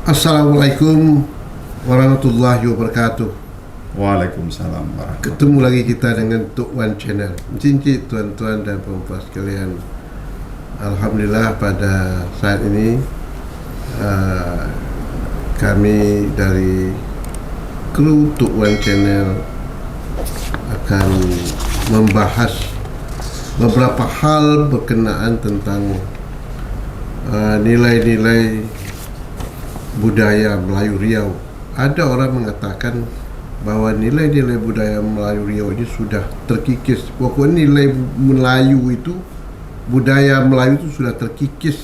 Assalamualaikum warahmatullahi wabarakatuh. Waalaikumsalam warahmatullahi. Ketemu lagi kita dengan Tok Wan Channel. Cincin tuan-tuan dan puan-puan sekalian. Alhamdulillah pada saat ini kami dari kru Tok Wan Channel akan membahas beberapa hal berkenaan tentang nilai-nilai budaya Melayu Riau. Ada orang mengatakan bahwa nilai-nilai budaya Melayu Riau ini sudah terkikis. Pokoknya nilai Melayu itu, budaya Melayu itu sudah terkikis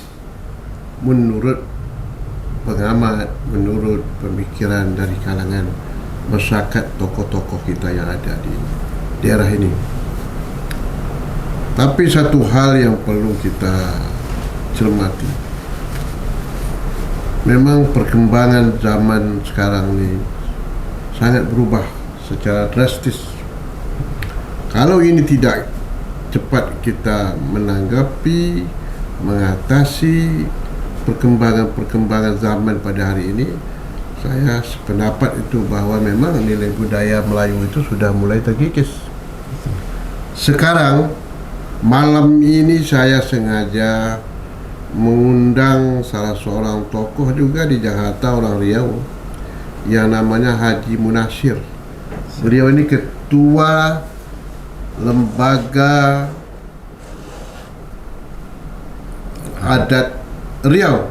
menurut pengamat, menurut pemikiran dari kalangan masyarakat, tokoh-tokoh kita yang ada di daerah ini. Tapi satu hal yang perlu kita cermati, memang perkembangan zaman sekarang ini sangat berubah secara drastis. Kalau ini tidak cepat kita menanggapi, mengatasi perkembangan zaman pada hari ini, saya sependapat itu bahwa memang nilai budaya Melayu itu sudah mulai terkikis. Sekarang malam ini saya sengaja mengundang salah seorang tokoh juga di Jakarta, orang Riau, yang namanya Haji Munasir. Beliau ini ketua lembaga adat Riau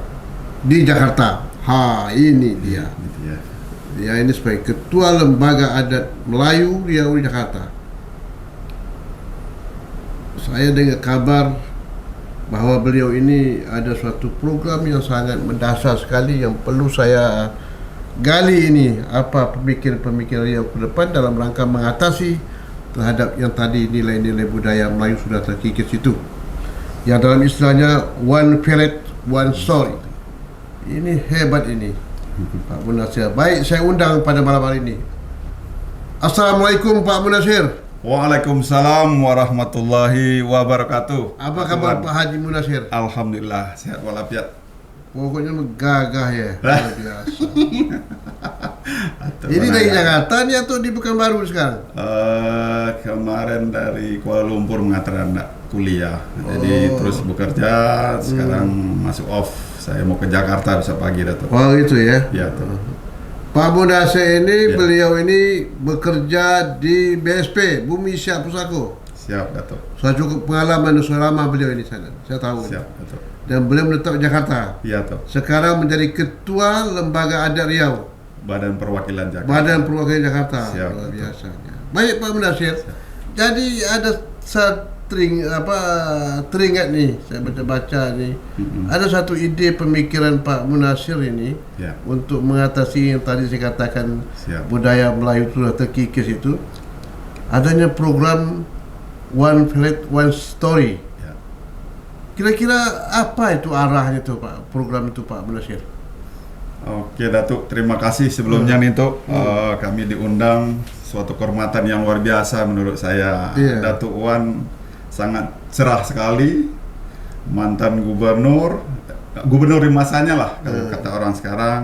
di Jakarta. Ini dia. Dia ini sebagai ketua lembaga adat Melayu Riau di Jakarta. Saya dengar kabar bahwa beliau ini ada suatu program yang sangat mendasar sekali yang perlu saya gali ini, apa pemikiran-pemikiran Riau ke depan dalam rangka mengatasi terhadap yang tadi nilai-nilai budaya Melayu sudah terkikis itu, yang dalam istilahnya one village, one story. Ini hebat ini, Pak Munasir. Baik, saya undang pada malam hari ini. Assalamualaikum Pak Munasir. Waalaikumsalam warahmatullahi wabarakatuh. Apa kabar Pak Haji Munasir? Alhamdulillah sehat walafiat. Pokoknya gagah ya, luar biasa. Ini dari Jakarta nih atau di Pekanbaru sekarang? Kemarin dari Kuala Lumpur mengantar anak kuliah, jadi terus bekerja. Sekarang masuk off. Saya mau ke Jakarta besok pagi, Datuk. Oh gitu ya? Ya, Datuk. Pak Munasir ini, Ya. beliau ini bekerja di BSP, Bumi Siap Pusako. Siap, Datuk. Saya cukup pengalaman selama beliau ini sana, saya tahu. Siap, Datuk. Dan beliau menetap di Jakarta. Iya, Datuk. Sekarang menjadi ketua lembaga adat Riau, Badan Perwakilan Jakarta. Badan Perwakilan Jakarta. Siap, Luar betul. biasanya. Baik Pak Munasir. Jadi ada teringat nih, saya baca-baca nih. Ada satu ide pemikiran Pak Munasir ini Ya. untuk mengatasi yang tadi saya katakan Siap. budaya Melayu sudah terkikis itu. Adanya program One Village, One Story. Ya. Kira-kira apa itu arahnya tuh Pak, program itu Pak Munasir? Oke, Datuk, terima kasih sebelumnya nih, Tok. Kami diundang, suatu kehormatan yang luar biasa menurut saya. Iya. Datuk Wan sangat cerah sekali, mantan gubernur di masanya lah, kalau kata orang sekarang,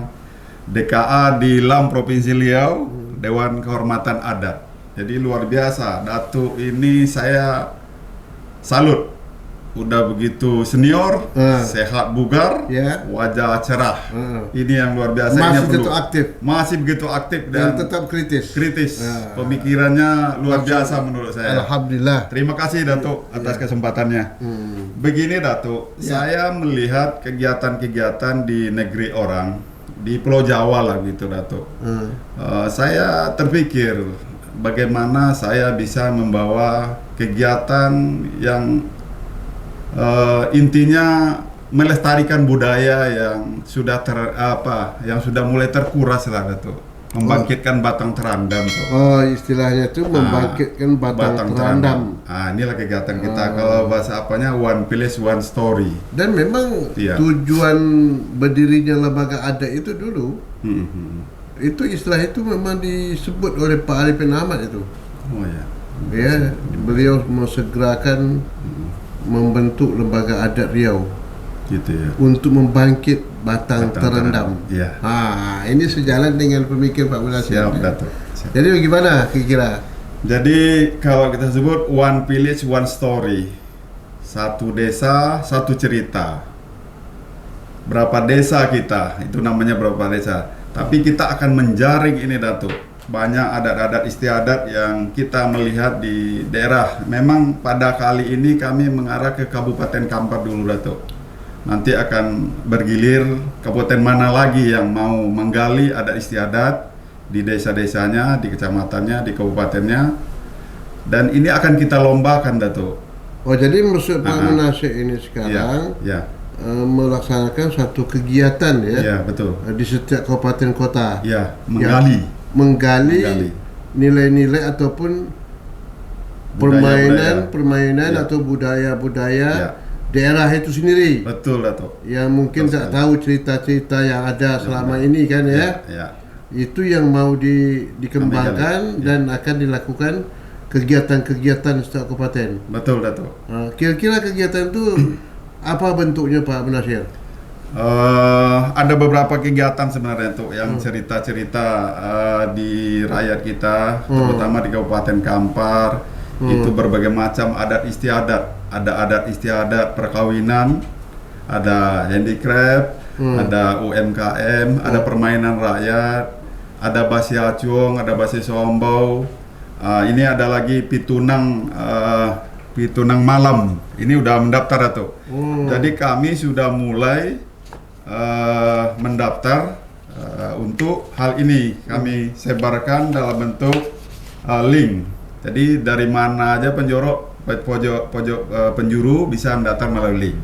DKA di LAM Provinsi Riau, Dewan Kehormatan Adat. Jadi luar biasa, Datuk ini saya salut. Udah begitu senior, sehat bugar, Ya. wajah cerah. Ini yang luar biasa. Masih Ini perlu. tetap aktif Masih begitu aktif dan dan tetap kritis. Pemikirannya luar biasa menurut saya. Alhamdulillah. Terima kasih, Datuk, atas kesempatannya. Begini, Datuk, saya melihat kegiatan-kegiatan di negeri orang, di Pulau Jawa lah gitu, Datuk. Saya terpikir bagaimana saya bisa membawa kegiatan yang intinya melestarikan budaya yang sudah mulai terkuras lah, Datuk. Membangkitkan batang terandam, Tok. Oh, istilahnya itu membangkitkan batang terandam. Inilah kegiatan kita. Kalau bahasa apanya, one village, one story. Dan memang Iya. tujuan berdirinya lembaga adat itu dulu, itu istilah itu memang disebut oleh Pak Arifin Ahmad itu. Oh ya. Ya, beliau mau segerakan membentuk lembaga adat Riau Gitu ya. untuk membangkit batang terendam. Iya. Ini sejalan dengan pemikir Pak Munasir. Siap, Datuk. Siap. Jadi bagaimana kira-kira? Jadi kalau kita sebut one village one story, satu desa satu cerita. Berapa desa kita, itu namanya berapa desa. Tapi kita akan menjaring ini, Datuk. Banyak adat-adat istiadat yang kita melihat di daerah. Memang pada kali ini kami mengarah ke Kabupaten Kampar dulu, Datuk. Nanti akan bergilir kabupaten mana lagi yang mau menggali adat istiadat di desa-desanya, di kecamatannya, di kabupatennya. Dan ini akan kita lombakan, Datuk. Oh, jadi maksud Pak Munasir ini sekarang melaksanakan satu kegiatan ya? Ya, betul. Di setiap kabupaten kota. Ya, menggali nilai-nilai ataupun permainan atau budaya-budaya daerah itu sendiri. Betul, Datuk. Yang mungkin tak tahu cerita-cerita yang ada selama ini kan ya. Itu yang mau dikembangkan dan akan dilakukan kegiatan-kegiatan setiap kabupaten. Betul, Datuk. Kira-kira kegiatan itu apa bentuknya Pak Munasir? Ada beberapa kegiatan sebenarnya tuh yang cerita-cerita di rakyat kita, terutama di Kabupaten Kampar. Itu berbagai macam adat istiadat. Ada adat istiadat perkawinan, ada handicraft, ada UMKM, ada permainan rakyat, ada basi acung, ada basi sombau. Ini ada lagi pitunang malam. Ini udah mendaftar tuh. Jadi kami sudah mulai mendaftar untuk hal ini. Kami sebarkan dalam bentuk link. Jadi dari mana aja pojok penjuru bisa mendaftar melalui link.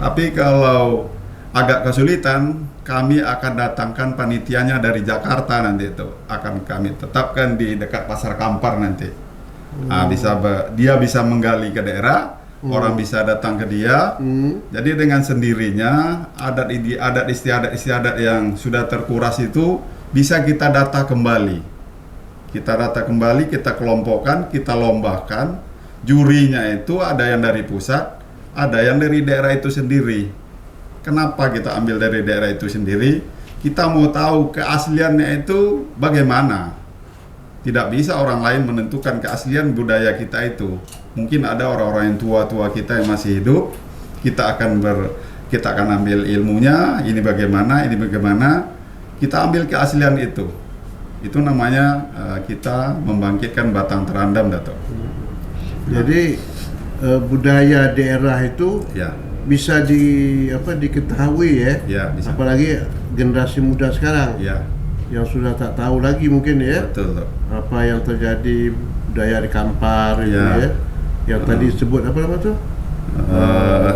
Tapi kalau agak kesulitan, kami akan datangkan panitianya dari Jakarta nanti itu. Akan kami tetapkan di dekat Pasar Kampar nanti. Dia bisa menggali ke daerah, orang bisa datang ke dia. Jadi dengan sendirinya adat istiadat yang sudah terkuras itu bisa kita data kembali. Kita kelompokkan, kita lombakan. Jurinya itu ada yang dari pusat, ada yang dari daerah itu sendiri. Kenapa kita ambil dari daerah itu sendiri? Kita mau tahu keasliannya itu bagaimana. Tidak bisa orang lain menentukan keaslian budaya kita itu. Mungkin ada orang-orang yang tua-tua kita yang masih hidup. Kita akan ambil ilmunya. Ini bagaimana. Kita ambil keaslian itu. Itu namanya kita membangkitkan batang terendam, Datuk. Jadi budaya daerah itu bisa diketahui ya. Bisa. Apalagi generasi muda sekarang. Yang sudah tak tahu lagi mungkin ya. Betul. Apa yang terjadi budaya di Kampar itu ya. Yang tadi disebut apa nama tuh?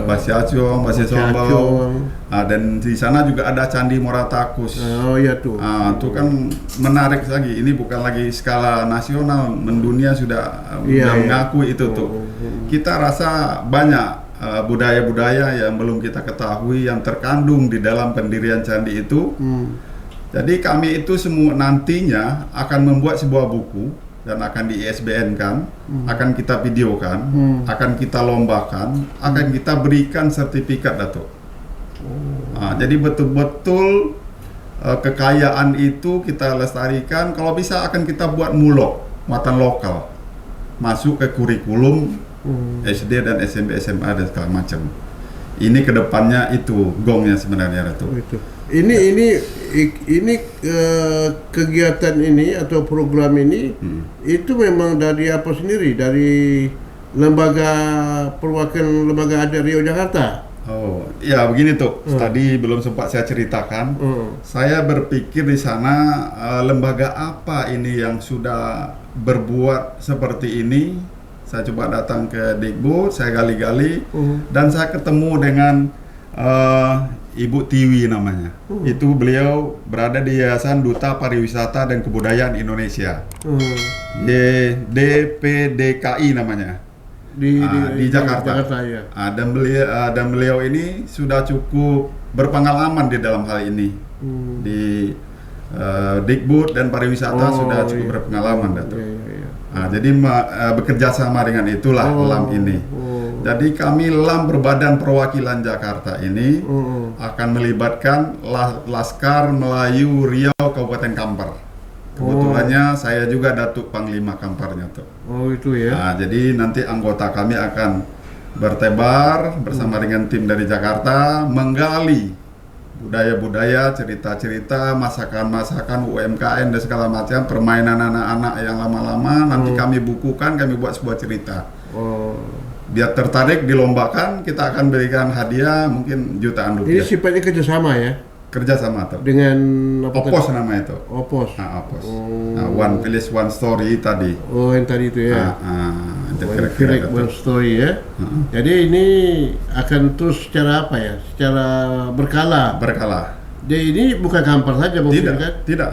Basi acung, basi sombau. Dan di sana juga ada Candi Moratakus. Oh iya tuh. Itu kan menarik lagi. Ini bukan lagi skala nasional, mendunia sudah mengakui itu tuh. Kita rasa banyak budaya-budaya yang belum kita ketahui yang terkandung di dalam pendirian candi itu. Jadi kami itu semua nantinya akan membuat sebuah buku dan akan di ISBN-kan, akan kita videokan, akan kita lombakan, akan kita berikan sertifikat, Datuk. Jadi betul-betul kekayaan itu kita lestarikan. Kalau bisa akan kita buat mulok muatan lokal, masuk ke kurikulum SD dan SMP, SMA dan segala macam. Ini kedepannya itu gongnya sebenarnya, Datuk. Ini kegiatan ini atau program ini itu memang dari apa sendiri, dari lembaga perwakilan lembaga adat Riau Jakarta. Oh, ya begini tuh. Tadi belum sempat saya ceritakan. Saya berpikir di sana lembaga apa ini yang sudah berbuat seperti ini. Saya coba datang ke Dikbud, saya gali-gali dan saya ketemu dengan Ibu Tiwi namanya. Itu beliau berada di Yayasan Duta Pariwisata dan Kebudayaan Indonesia. DPDKI namanya. Di Jakarta. Ya. Dan beliau ini sudah cukup berpengalaman di dalam hal ini. Di Dikbud dan pariwisata sudah cukup berpengalaman, Datuk. Jadi bekerja sama dengan itulah LAM ini. Jadi kami LAM Berbadan Perwakilan Jakarta ini akan melibatkan Laskar Melayu Riau Kabupaten Kampar. Kebetulannya saya juga Datuk Panglima Kamparnya tuh. Oh itu ya. Nah, jadi nanti anggota kami akan bertebar bersama dengan tim dari Jakarta menggali budaya-budaya, cerita-cerita, masakan-masakan, UMKM dan segala macam, permainan anak-anak yang lama-lama nanti kami bukukan, kami buat sebuah cerita. Dia tertarik dilombakan, kita akan berikan hadiah mungkin jutaan Ini rupiah. sifatnya kerjasama ya Kerjasama tuh. dengan apa Opos namanya itu. Opos. Nah, Opos. Nah, One Village One Story tadi. Oh yang tadi itu ya. Itu One kira-kira Village, itu. One Story ya. Jadi ini akan terus secara apa ya? Secara berkala. Berkala. Jadi ini bukan Kampar saja mungkin kan? Tidak.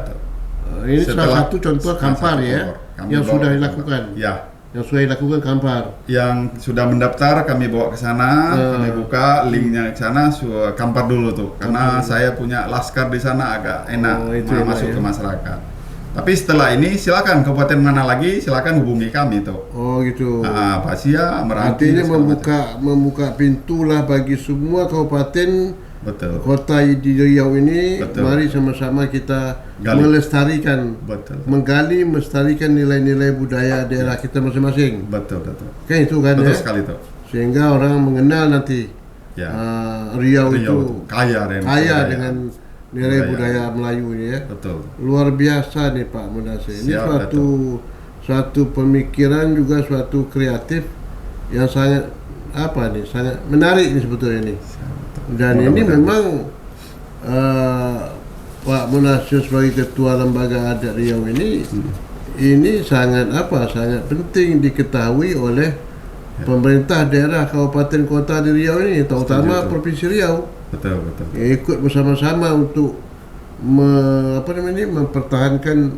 Ini salah Setelah- satu contoh salah Kampar satu ya, contoh. Kami yang bawa sudah ke dilakukan. Kampar. Ya. Yang sudah dilakukan Kampar. Yang sudah mendaftar kami bawa ke sana, kami buka linknya ke sana, Kampar dulu tuh. Karena saya punya laskar di sana agak enak itu enak masuk ya. ke masyarakat. Tapi setelah ini silakan kabupaten mana lagi silakan hubungi kami tuh. Oh gitu. Pak Sia, Meranti, Artinya segala macam. membuka pintu lah bagi semua kabupaten Betul. kota di Riau ini. Betul. Mari sama-sama kita Gali. melestarikan, Betul. menggali, melestarikan nilai-nilai budaya daerah kita masing-masing. Betul. Kan itu kan Betul ya. sekali tuh. Sehingga orang mengenal nanti Ya. Riau Riau itu kaya dengan nilai budaya Melayu ini ya. Betul. Luar biasa nih Pak Munasir. Ini Siap, suatu pemikiran juga suatu kreatif yang sangat sangat menarik nih sebetulnya ini. Dan ini Mudah-mudahan. memang Pak Munasir sebagai ketua lembaga adat Riau ini sangat penting diketahui oleh pemerintah daerah kabupaten kota di Riau ini, terutama Setuju. provinsi Riau. Betul. Ikut bersama-sama untuk mempertahankan,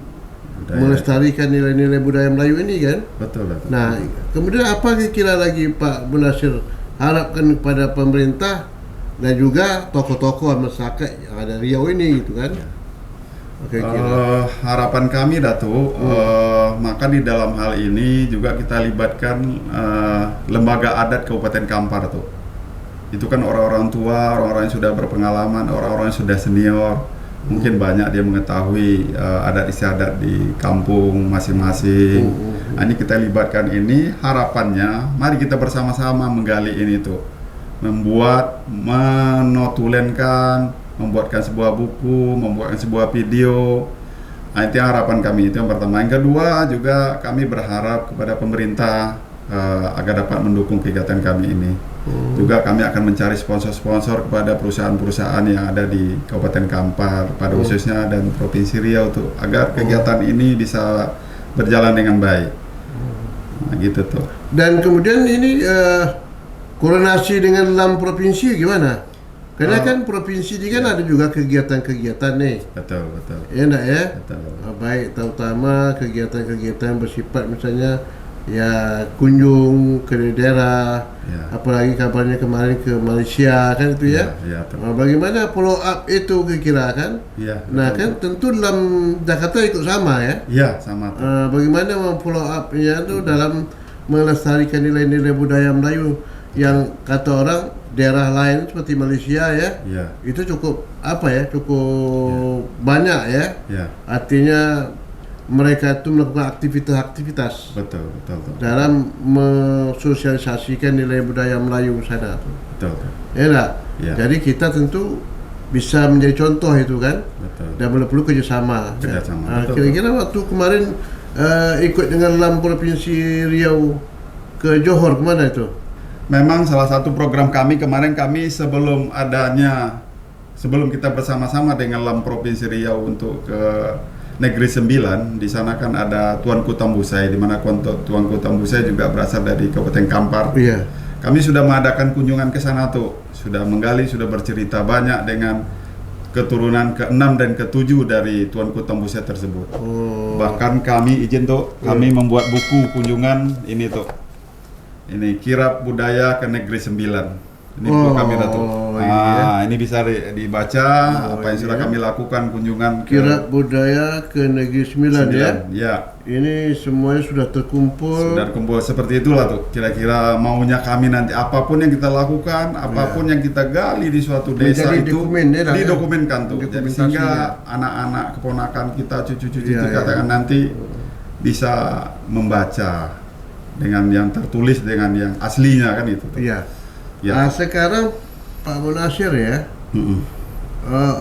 Budaya. melestarikan nilai-nilai budaya Melayu ini kan. Betul. Nah, kemudian apa kira lagi Pak Munasir harapkan kepada pemerintah dan juga tokoh-tokoh masyarakat yang ada Riau ini gitu kan? Oke, Harapan kami Datuk, maka di dalam hal ini juga kita libatkan lembaga adat Kabupaten Kampar tuh. Itu kan orang-orang tua, orang-orang yang sudah berpengalaman, orang-orang yang sudah senior. Mungkin banyak dia mengetahui adat istiadat di kampung masing-masing. Nah, ini kita libatkan ini, harapannya mari kita bersama-sama menggali ini tuh. Menotulenkan, membuatkan sebuah buku, membuatkan sebuah video. Nah, itu yang harapan kami, itu yang pertama. Yang kedua juga kami berharap kepada pemerintah agar dapat mendukung kegiatan kami ini. Juga kami akan mencari sponsor-sponsor kepada perusahaan-perusahaan yang ada di Kabupaten Kampar, pada khususnya dan Provinsi Riau tuh, agar kegiatan ini bisa berjalan dengan baik. Nah, gitu tuh. Dan kemudian ini koordinasi dengan LAM provinsi gimana? Karena kan provinsi ini kan ada juga kegiatan-kegiatan nih. Betul. Ya enggak ya? Betul. Baik, terutama kegiatan-kegiatan bersifat misalnya ya kunjung ke daerah, apalagi kabarnya kemarin ke Malaysia kan itu ya. Iya, betul. Bagaimana follow up itu kira-kira kan? Iya. Nah betul. kan tentu dalam Jakarta ikut sama ya. Iya, sama tuh. Bagaimana memfollow up-nya itu dalam melestarikan nilai-nilai budaya Melayu yang kata orang daerah lain seperti Malaysia ya. Iya. Itu cukup cukup banyak ya. Iya. Artinya mereka itu melakukan aktivitas-aktivitas Betul. dalam mensosialisasikan nilai budaya Melayu sana. Betul. Ya enggak? Ya. Jadi kita tentu bisa menjadi contoh itu kan. Betul. Dan perlu kerjasama. Kerjasama, betul. Kira-kira waktu kemarin ikut dengan LAM Provinsi Riau ke Johor kemana itu? Memang salah satu program kami kemarin sebelum kita bersama-sama dengan LAM Provinsi Riau untuk ke Negeri Sembilan, di sana kan ada Tuanku Tambusai, di mana Tuanku Tambusai juga berasal dari Kabupaten Kampar. Iya. Kami sudah mengadakan kunjungan ke sana tuh, sudah menggali, sudah bercerita banyak dengan keturunan ke-6 dan ke-7 dari Tuanku Tambusai tersebut. Bahkan kami kami membuat buku kunjungan ini tuh. Ini Kirap Budaya ke Negeri Sembilan. Ini buku kami Datuk. iya. Ini bisa dibaca apa yang sudah iya. kami lakukan kunjungan ke Kirab Budaya ke Negeri Sembilan ya. Ya. Ini semuanya sudah terkumpul. Sudah kumpul seperti itulah tuh. Kira-kira maunya kami nanti apapun yang kita lakukan, apapun yang kita gali di suatu desa Menjadi itu dokumen, ya, Dak, ya? didokumenkan tuh. Jadi Dokumentasi, sehingga ya. anak-anak keponakan kita, cucu-cucu Iya, kita iya. nanti bisa membaca dengan yang tertulis dengan yang aslinya kan itu. Tuh. Iya. Ya. Sekarang Pak Munasir ya, Mm-mm.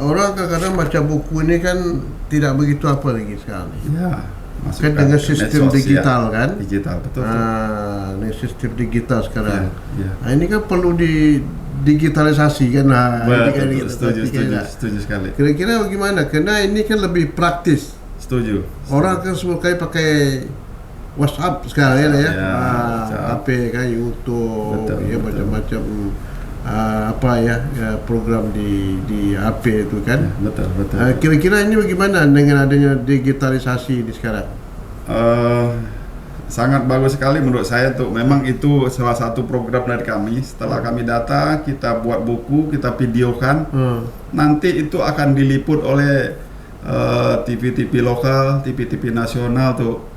orang kadang-kadang baca buku ini kan tidak begitu apa lagi sekarang. Ya. Kan Masukkan dengan ke sistem medsos, digital ya. kan. Digital betul. Ini sistem digital sekarang. Ya. Nah, ini kan perlu digitalisasi kan. Nah, ini kan Betul, kita setuju, perhatikan, setuju, ya. setuju sekali. Kira-kira bagaimana? Karena ini kan lebih praktis. Setuju. Orang kan semua kali pakai WhatsApp sekarang ya, Ya, HP kan, YouTube, Betul, ya betul. macam-macam program di HP itu kan. Betul, betul. Kira-kira ini bagaimana dengan adanya digitalisasi ini sekarang? Sangat bagus sekali menurut saya tuh. Memang itu salah satu program dari kami. Setelah kami data, kita buat buku, kita videokan. Nanti itu akan diliput oleh TV-TV lokal, TV-TV nasional tuh.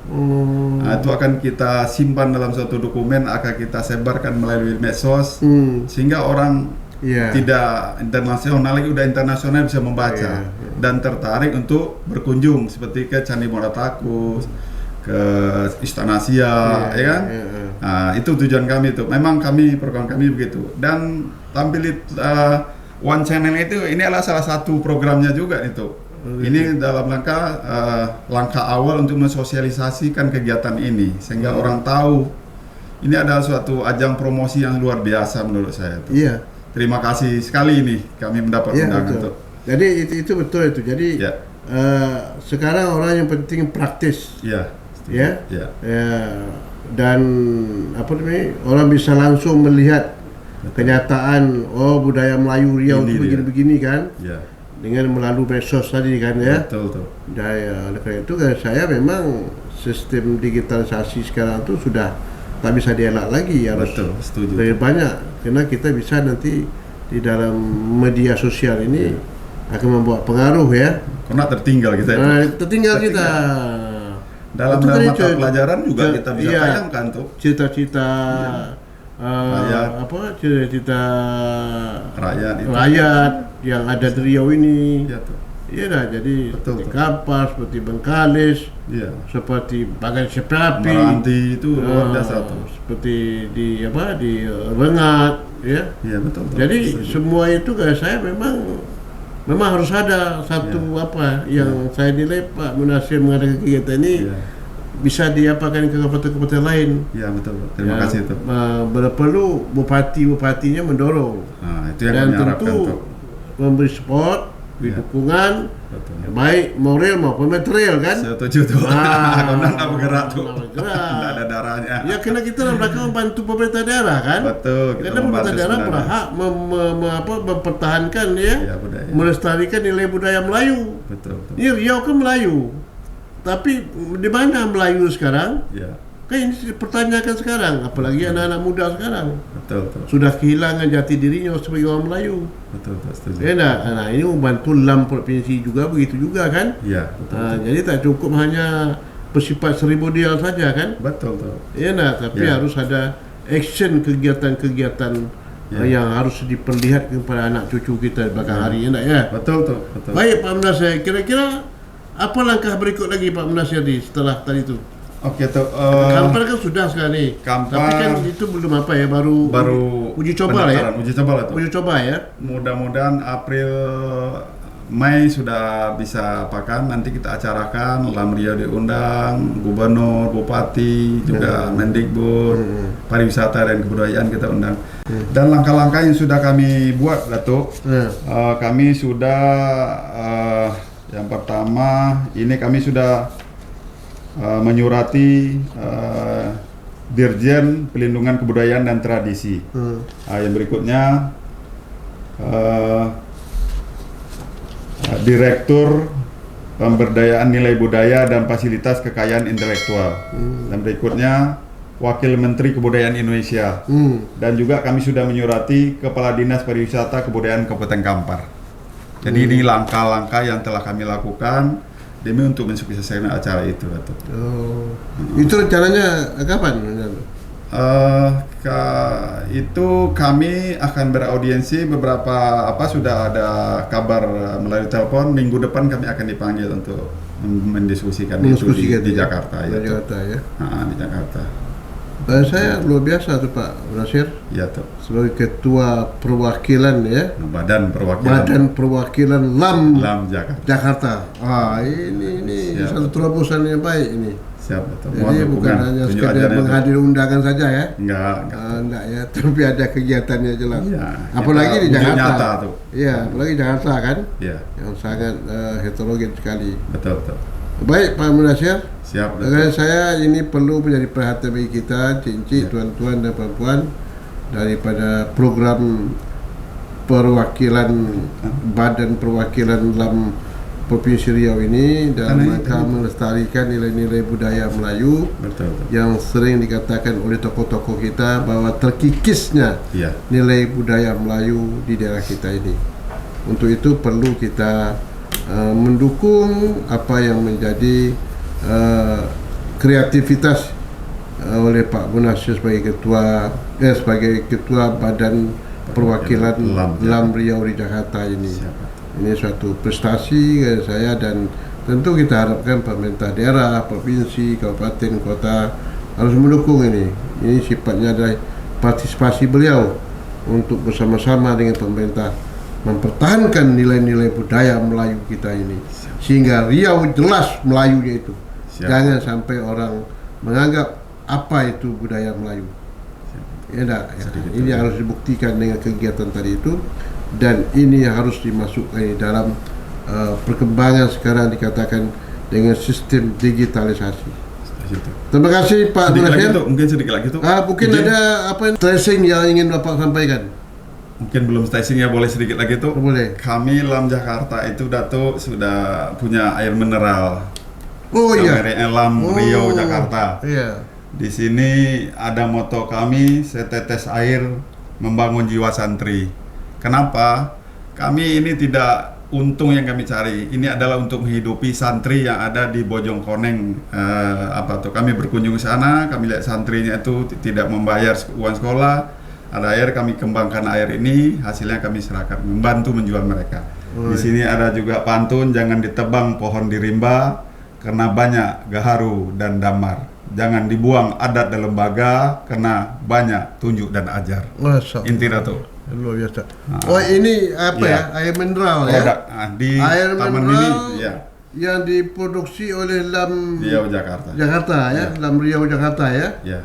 Nah, itu akan kita simpan dalam suatu dokumen, akan kita sebarkan melalui medsos, sehingga orang Iya. tidak internasional lagi udah internasional bisa membaca dan tertarik untuk berkunjung seperti ke Candi Muaratakus, ke Istana Asia, ya kan? Nah, itu tujuan kami itu. Memang program kami begitu. Dan tampil One Channel itu ini adalah salah satu programnya juga itu. Ini dalam langkah awal untuk mensosialisasikan kegiatan ini sehingga orang tahu ini adalah suatu ajang promosi yang luar biasa menurut saya. Iya. Terima kasih sekali ini kami mendapat Iya, undangan betul. tuh. Jadi itu betul itu. Jadi Ya. sekarang orang yang penting praktis, Iya. ya. Ya. Dan orang bisa langsung melihat kenyataan budaya Melayu Riau Ini itu dia. begini-begini kan, Ya. dengan melalui medsos tadi kan ya. Betul tuh. Oleh karena itu kan saya memang sistem digitalisasi sekarang itu sudah tak bisa dielak lagi, harus Betul, setuju. lebih banyak, karena kita bisa nanti di dalam media sosial ini akan membuat pengaruh ya. Karena tertinggal kita itu. Tertinggal kita. Dalam Itu tadi mata pelajaran juga ce- kita bisa iya. tayangkan tuh. Cita-cita Rakyat. cita-cita Rakyat itu. rakyat yang ada di Riau ini. Iya tuh. Iya dah, jadi Betul, seperti betul. Kapas, seperti Bengkalis, Iya. seperti Bagan Seprapi, Meranti itu luar biasa tuh. seperti di Rengat, ya. Iya betul. Tuh. Jadi Setuju. semua itu saya memang harus ada satu yang saya nilai Pak Munasir mengadakan kegiatan ini Iya. bisa diapakan ke kabupaten-kabupaten lain. Iya betul. Terima kasih tuh. Perlu bupatinya mendorong Nah, itu yang dan kami harapkan tentu tuh. memberi support, beri Iya. dukungan, Betul. baik moral maupun material kan. Setuju tuh. Karena nggak bergerak tuh. Nggak bergerak. Nggak ada darahnya. Ya karena kita dalam rangka membantu pemerintah daerah kan. Betul. Kita Karena pemerintah membantu daerah sebenarnya. berhak mempertahankan Iya, budaya. melestarikan nilai budaya Melayu. Betul. Betul. Ini Riau kan Melayu, tapi di mana Melayu sekarang? Iya. Kan ini dipertanyakan sekarang, apalagi anak-anak muda sekarang Betul. Betul. sudah kehilangan jati dirinya sebagai orang Melayu. Betul. Setuju. Ya, nah ini membantu LAM provinsi juga begitu juga kan. Iya. Betul. Jadi tak cukup hanya bersifat seremonial saja kan. Betul. Betul. Ya, tapi Ya. harus ada action kegiatan-kegiatan Ya. yang harus diperlihatkan kepada anak cucu kita di belakang hari ya. Betul tuh. Betul. Baik Pak Munasir, kira-kira apa langkah berikut lagi Pak Munasir setelah tadi itu? Oke tuh. Kampar kan sudah sekarang nih. Kampar- Tapi kan itu belum baru uji coba lah ya. pendaftaran, Uji coba lah tuh. Uji coba ya. Mudah-mudahan April Mei sudah bisa apakan, nanti kita acarakan, LAM Riau diundang, Gubernur, Bupati, juga Mendikbud, Pariwisata dan Kebudayaan kita undang. Dan langkah-langkah yang sudah kami buat, Datuk, kami sudah yang pertama ini kami sudah menyurati Dirjen Pelindungan Kebudayaan dan Tradisi. Yang berikutnya Direktur Pemberdayaan Nilai Budaya dan Fasilitas Kekayaan Intelektual. Dan berikutnya Wakil Menteri Kebudayaan Indonesia. Dan juga kami sudah menyurati Kepala Dinas Pariwisata Kebudayaan Kabupaten Kampar. Jadi ini langkah-langkah yang telah kami lakukan demi untuk mensukseskan acara itu, Datuk. Itu rencananya kapan? Itu kami akan beraudiensi beberapa sudah ada kabar melalui telepon, minggu depan kami akan dipanggil untuk mendiskusikan itu di Jakarta ya. Di Jakarta. Dan saya luar biasa tuh Pak Nasir. Ya tuh. Sebagai ketua perwakilan ya. Badan perwakilan LAM Jakarta. Ini satu terobosan yang baik ini. Siap, betul. Jadi bukan hanya sekedar menghadiri undangan saja ya. Enggak ya, tapi ada kegiatannya jelas. Ya, apalagi di Jakarta. Nyata tuh. Iya, apalagi Jakarta kan. Iya. Yang sangat heterogen sekali. Betul. Baik Pak Munasir. Siap. Dengan saya ini perlu menjadi perhatian bagi kita, cincin, tuan-tuan dan puan-puan, daripada program perwakilan Badan Perwakilan LAM Provinsi Riau ini dalam rangka melestarikan nilai-nilai budaya Melayu. Betul. Yang sering dikatakan oleh tokoh-tokoh kita bahwa terkikisnya nilai budaya Melayu di daerah kita ini. Untuk itu perlu kita mendukung apa yang menjadi kreativitas oleh Pak Munasir sebagai ketua Badan Perwakilan LAM Riau di Jakarta ini. Ini suatu prestasi saya, dan tentu kita harapkan pemerintah daerah, provinsi, kabupaten, kota harus mendukung ini. Ini sifatnya adalah partisipasi beliau untuk bersama-sama dengan pemerintah mempertahankan nilai-nilai budaya Melayu kita ini, sehingga Riau jelas Melayunya itu. Jangan sampai orang menganggap apa itu budaya Melayu. Ya, ini harus dibuktikan dengan kegiatan tadi itu, dan ini harus dimasukkan dalam perkembangan sekarang dikatakan dengan sistem digitalisasi. Terima kasih Pak Munasir. Mungkin sedikit lagi tuh. Mungkin ada tracing yang ingin Bapak sampaikan. Mungkin belum stasiun ya, boleh sedikit lagi tuh. Boleh. Kami LAM Jakarta itu Datuk sudah punya air mineral. LAM Riau Jakarta. Iya. Di sini ada moto kami, setetes air membangun jiwa santri. Kenapa? Kami ini tidak untung yang kami cari. Ini adalah untuk menghidupi santri yang ada di Bojongkoneng. Kami berkunjung ke sana, kami lihat santrinya itu tidak membayar uang sekolah. Ada air, kami kembangkan air ini, hasilnya kami serahkan, membantu menjual mereka. Di sini ada juga pantun, jangan ditebang pohon di rimba, karena banyak gaharu dan damar. Jangan dibuang adat dan lembaga, karena banyak tunjuk dan ajar. Intinya tuh. Luar biasa. Ini apa ya? Air mineral ya? Di air Taman mineral Mini, yang diproduksi oleh LAM Riau Jakarta. LAM Riau Jakarta ya? Ya.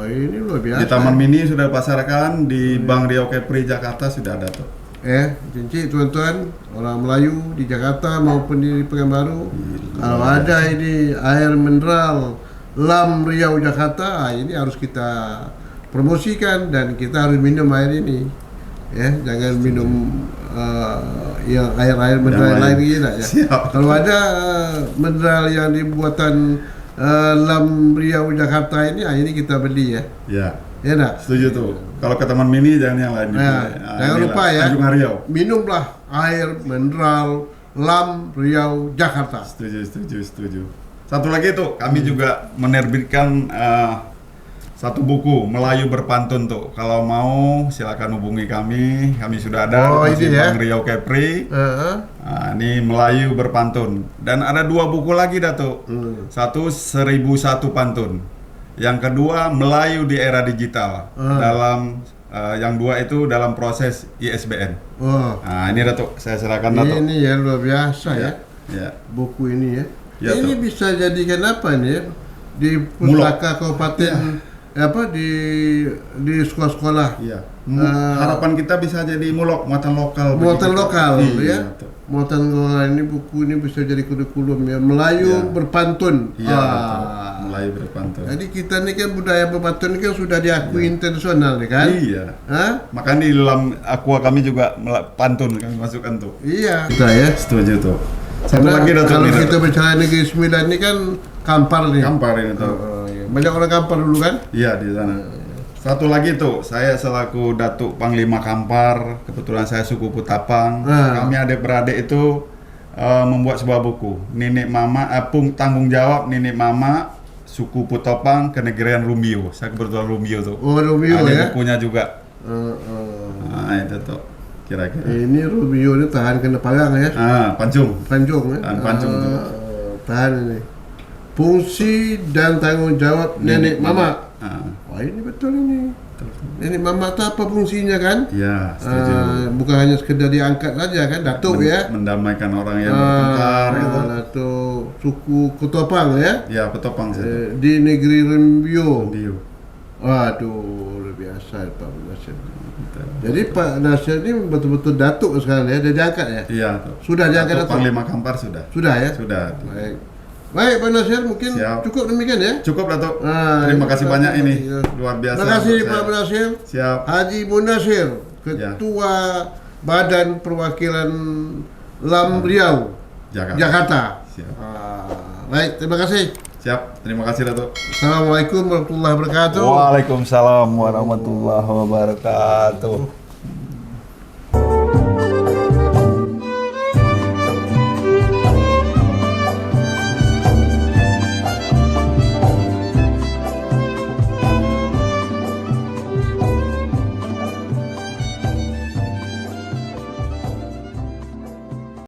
Ini luar biasa. Di Taman Mini sudah pasarkan, di Bank Riau Kepri Jakarta sudah ada tuh. Cincin tuan-tuan, orang Melayu di Jakarta maupun di Pekanbaru, kalau ada ini air mineral LAM Riau Jakarta, ini harus kita promosikan dan kita harus minum air ini. Jangan minum yang air mineral lain gitu ya. Kalau ada mineral yang dibuatan LAM Riau Jakarta ini kita beli ya. Ya. Ya enggak? Setuju tuh. Kalau ke Taman Mini jangan yang lain. Jangan lupa ya. Minumlah air mineral LAM Riau Jakarta. Setuju. Satu lagi tuh, kami juga menerbitkan satu buku Melayu Berpantun tuh. Kalau mau silakan hubungi kami sudah ada di Bank Riau Kepri. Ini Melayu Berpantun. Dan ada 2 buku lagi Datuk. Satu 1001 pantun. Yang kedua Melayu di era digital. Dalam yang 2 itu dalam proses ISBN. Ini Datuk, saya serahkan Datuk. Ini ya luar biasa ya. Buku ini ya. Ini bisa jadikan apa nih? Di pustaka kabupaten di sekolah-sekolah. Harapan kita bisa jadi muatan lokal. Muatan lokal ya. Muatan lokal ini, buku ini bisa jadi kurikulum ya. Melayu berpantun. Melayu berpantun. Jadi kita ini kan budaya berpantun kan sudah diakui internasional kan? Makanya di dalam aqua kami juga pantun kami masukkan tuh. Kita ya. Setuju tuh. Satu lagi kalau kita bicara Negeri Sembilan ini kan Kampar nih. Kampar ini tuh. Banyak orang Kampar dulu kan? Iya di sana. Satu lagi tuh, saya selaku Datuk Panglima Kampar, kebetulan saya suku Putapang. Kami adik-beradik itu membuat sebuah buku, Nenek Mama, tanggung jawab Nenek Mama suku Putopang Kenegerian Rumbio. Saya kebetulan Rumbio tuh. Oh, Rumbio ada ya. bukunya juga. Nah itu tuh kira-kira. Ini Rumbio ini tahan kena pagang ya. Pancung. Pancung ya. Tahan pancung tuh. Tahan ini. Fungsi dan tanggung jawab Nenek Mama. Wah ini betul ini. Nenek Mama itu apa fungsinya kan? Iya, setuju. Bukan hanya sekedar diangkat saja kan, Datuk ya. Mendamaikan orang yang bertengkar gitu. Datuk suku Putopang ya. Ya, Petopang saja. Di negeri Rumbio. Rumbio. Waduh, luar biasa Pak Nasir. Jadi Pak Nasir ini betul-betul Datuk sekarang ya, dia diangkat ya? Iya, tuh. Sudah diangkat Datuk Panglima Kampar sudah. Sudah ya? Sudah. Baik Pak Nasir, mungkin Siap. cukup demikian ya? Cukup Datuk. Terima kasih banyak ini. Luar biasa. Terima kasih untuk Pak saya. Nasir. Siap. Haji Munasir, Ketua Badan Perwakilan LAM Riau, Jakarta. Siap. Baik, terima kasih. Siap. Terima kasih Datuk. Assalamualaikum warahmatullahi wabarakatuh. Waalaikumsalam warahmatullahi wabarakatuh.